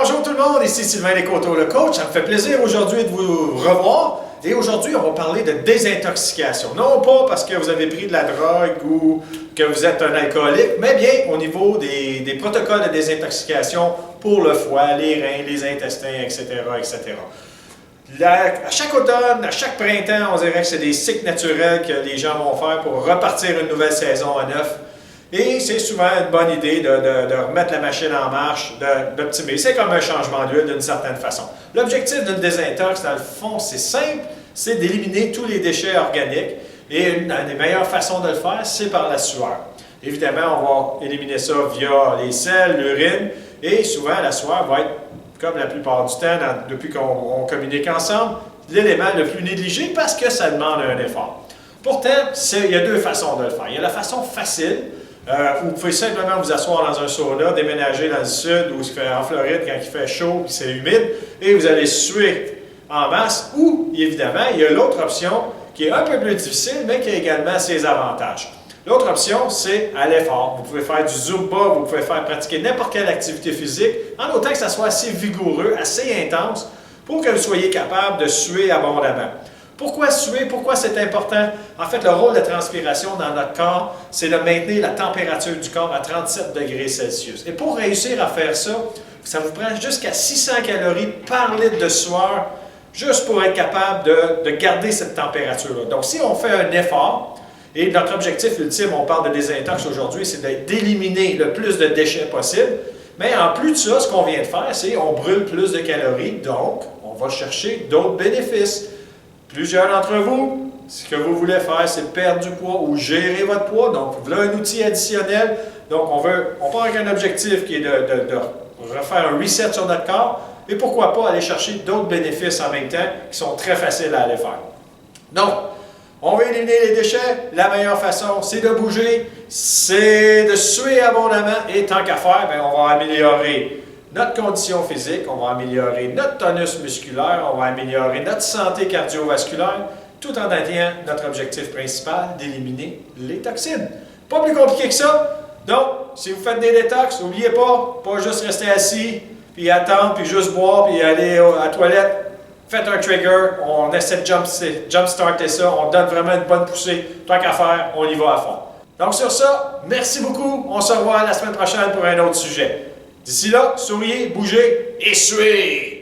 Bonjour tout le monde, ici Sylvain Descoteaux, le coach. Ça me fait plaisir aujourd'hui de vous revoir. Et aujourd'hui, on va parler de désintoxication. Non pas parce que vous avez pris de la drogue ou que vous êtes un alcoolique, mais bien au niveau des protocoles de désintoxication pour le foie, les reins, les intestins, etc., etc. À chaque automne, à chaque printemps, on dirait que c'est des cycles naturels que les gens vont faire pour repartir une nouvelle saison à neuf. Et c'est souvent une bonne idée de remettre la machine en marche, d'optimiser. C'est comme un changement d'huile d'une certaine façon. L'objectif d'une désintox, dans le fond, c'est simple, c'est d'éliminer tous les déchets organiques. Et une des meilleures façons de le faire, c'est par la sueur. Évidemment, on va éliminer ça via les selles, l'urine, et souvent la sueur va être, comme la plupart du temps, depuis qu'on communique ensemble, l'élément le plus négligé parce que ça demande un effort. Pourtant, il y a deux façons de le faire. Il y a la façon facile, vous pouvez simplement vous asseoir dans un sauna, déménager dans le sud ou en Floride quand il fait chaud et c'est humide, et vous allez suer en masse. Ou, évidemment, il y a l'autre option qui est un peu plus difficile, mais qui a également ses avantages. L'autre option, c'est à l'effort. Vous pouvez faire du Zumba, vous pouvez faire pratiquer n'importe quelle activité physique, en autant que ça soit assez vigoureux, assez intense, pour que vous soyez capable de suer abondamment. Pourquoi suer? Pourquoi c'est important? En fait, le rôle de la transpiration dans notre corps, c'est de maintenir la température du corps à 37 degrés Celsius. Et pour réussir à faire ça, ça vous prend jusqu'à 600 calories par litre de sueur, juste pour être capable de garder cette température-là. Donc, si on fait un effort, et notre objectif ultime, on parle de désintox aujourd'hui, c'est d'éliminer le plus de déchets possible, mais en plus de ça, ce qu'on vient de faire, c'est qu'on brûle plus de calories, donc on va chercher d'autres bénéfices. Plusieurs d'entre vous, ce que vous voulez faire, c'est perdre du poids ou gérer votre poids. Donc, voilà un outil additionnel. Donc, on part avec un objectif qui est de refaire un reset sur notre corps. Et pourquoi pas aller chercher d'autres bénéfices en même temps qui sont très faciles à aller faire. Donc, on va éliminer les déchets. La meilleure façon, c'est de bouger, c'est de suer abondamment. Et tant qu'à faire, bien, on va améliorer notre condition physique, on va améliorer notre tonus musculaire, on va améliorer notre santé cardiovasculaire, tout en atteignant notre objectif principal d'éliminer les toxines. Pas plus compliqué que ça. Donc, si vous faites des détox, n'oubliez pas juste rester assis, puis attendre, puis juste boire, puis aller à la toilette. Faites un trigger, on essaie de jump-starter ça, on donne vraiment une bonne poussée. Tant qu'à faire, on y va à fond. Donc sur ça, merci beaucoup. On se revoit la semaine prochaine pour un autre sujet. D'ici là, souriez, bougez et suez!